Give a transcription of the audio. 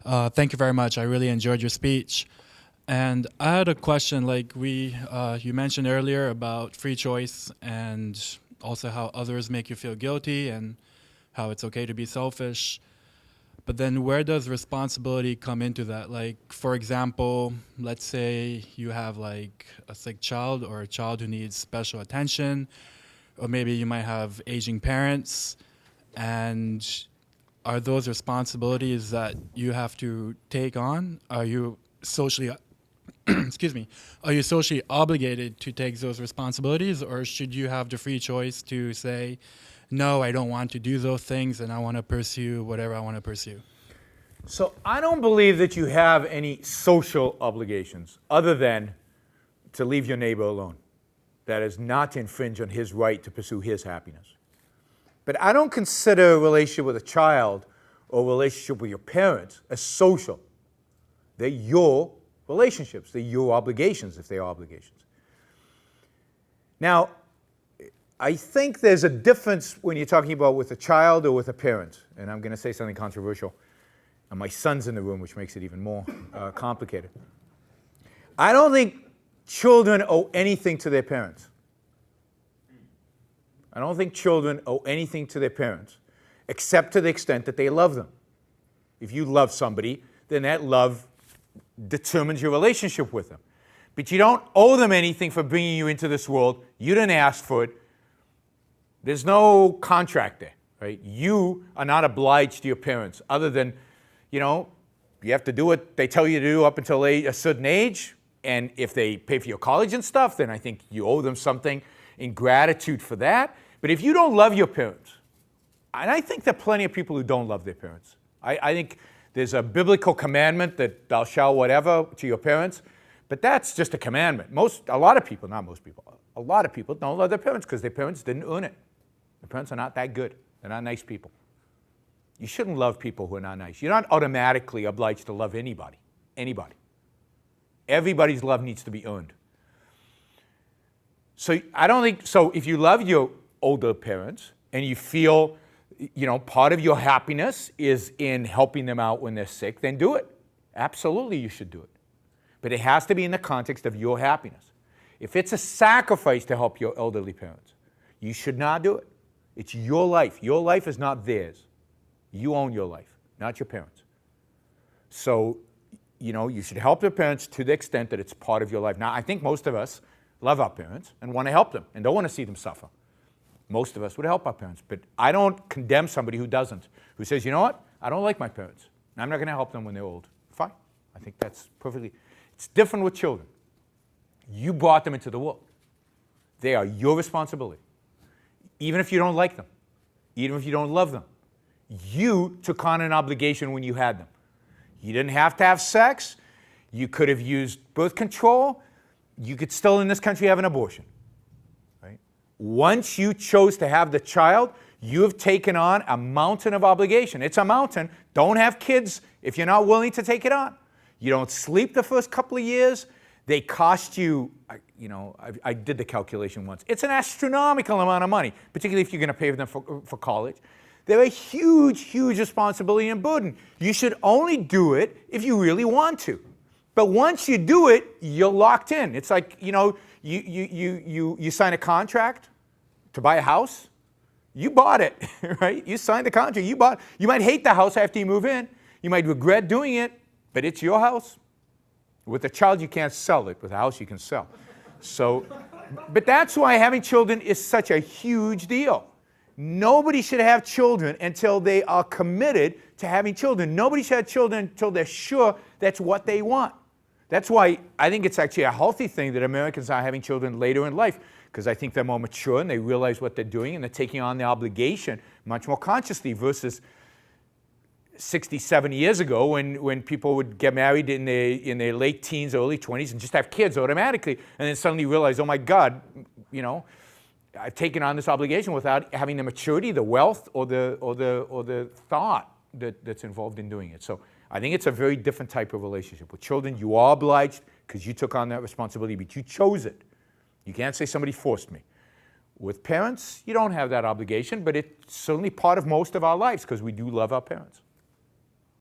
Thank you very much. I really enjoyed your speech. And I had a question, like you mentioned earlier about free choice and also how others make you feel guilty and how it's okay to be selfish. But then where does responsibility come into that? Like, for example, let's say you have like a sick child or a child who needs special attention, or maybe you might have aging parents, and are those responsibilities that you have to take on? Are you socially, excuse me, are you socially obligated to take those responsibilities, or should you have the free choice to say, no, I don't want to do those things and I want to pursue whatever I want to pursue? So I don't believe that you have any social obligations other than to leave your neighbor alone. That is not to infringe on his right to pursue his happiness. But I don't consider a relationship with a child or a relationship with your parents as social. They're your relationships. They're your obligations if they are obligations. Now, I think there's a difference when you're talking about with a child or with a parent. And I'm going to say something controversial. And my son's in the room, which makes it even more complicated. I don't think children owe anything to their parents. I don't think children owe anything to their parents, except to the extent that they love them. If you love somebody, then that love determines your relationship with them. But you don't owe them anything for bringing you into this world. You didn't ask for it. There's no contract there, right? You are not obliged to your parents, other than, you have to do what they tell you to do up until a certain age. And if they pay for your college and stuff, then I think you owe them something in gratitude for that. But if you don't love your parents, and I think there are plenty of people who don't love their parents. I think there's a biblical commandment that thou shalt whatever to your parents, but that's just a commandment. A lot of people don't love their parents because their parents didn't earn it. Their parents are not that good. They're not nice people. You shouldn't love people who are not nice. You're not automatically obliged to love anybody. Everybody's love needs to be earned. So I don't think, so if you love your older parents and you feel, part of your happiness is in helping them out when they're sick, then do it. Absolutely you should do it. But it has to be in the context of your happiness. If it's a sacrifice to help your elderly parents, you should not do it. It's your life. Your life is not theirs. You own your life, not your parents. So, you should help your parents to the extent that it's part of your life. Now, I think most of us love our parents and want to help them and don't want to see them suffer. Most of us would help our parents, but I don't condemn somebody who doesn't, who says, you know what, I don't like my parents, and I'm not going to help them when they're old. Fine. I think that's perfectly, it's different with children. You brought them into the world. They are your responsibility. Even if you don't like them, even if you don't love them, you took on an obligation when you had them. You didn't have to have sex. You could have used birth control. You could still, in this country, have an abortion. Right? Once you chose to have the child, you have taken on a mountain of obligation. It's a mountain. Don't have kids if you're not willing to take it on. You don't sleep the first couple of years. They cost you, I did the calculation once. It's an astronomical amount of money, particularly if you're going to pay them for college. They're a huge, huge responsibility and burden. You should only do it if you really want to. But once you do it, you're locked in. It's like, you sign a contract to buy a house. You bought it, right? You signed the contract. You might hate the house after you move in. You might regret doing it, but it's your house. With a child, you can't sell it. With a house, you can sell. So, but that's why having children is such a huge deal. Nobody should have children until they are committed to having children. Nobody should have children until they're sure that's what they want. That's why I think it's actually a healthy thing that Americans are having children later in life, because I think they're more mature and they realize what they're doing and they're taking on the obligation much more consciously versus 60, 70 years ago when people would get married in their late teens, early 20s and just have kids automatically and then suddenly realize, oh my God, I've taken on this obligation without having the maturity, the wealth, or the thought that's involved in doing it. So I think it's a very different type of relationship. With children, you are obliged because you took on that responsibility, but you chose it. You can't say somebody forced me. With parents, you don't have that obligation, but it's certainly part of most of our lives because we do love our parents.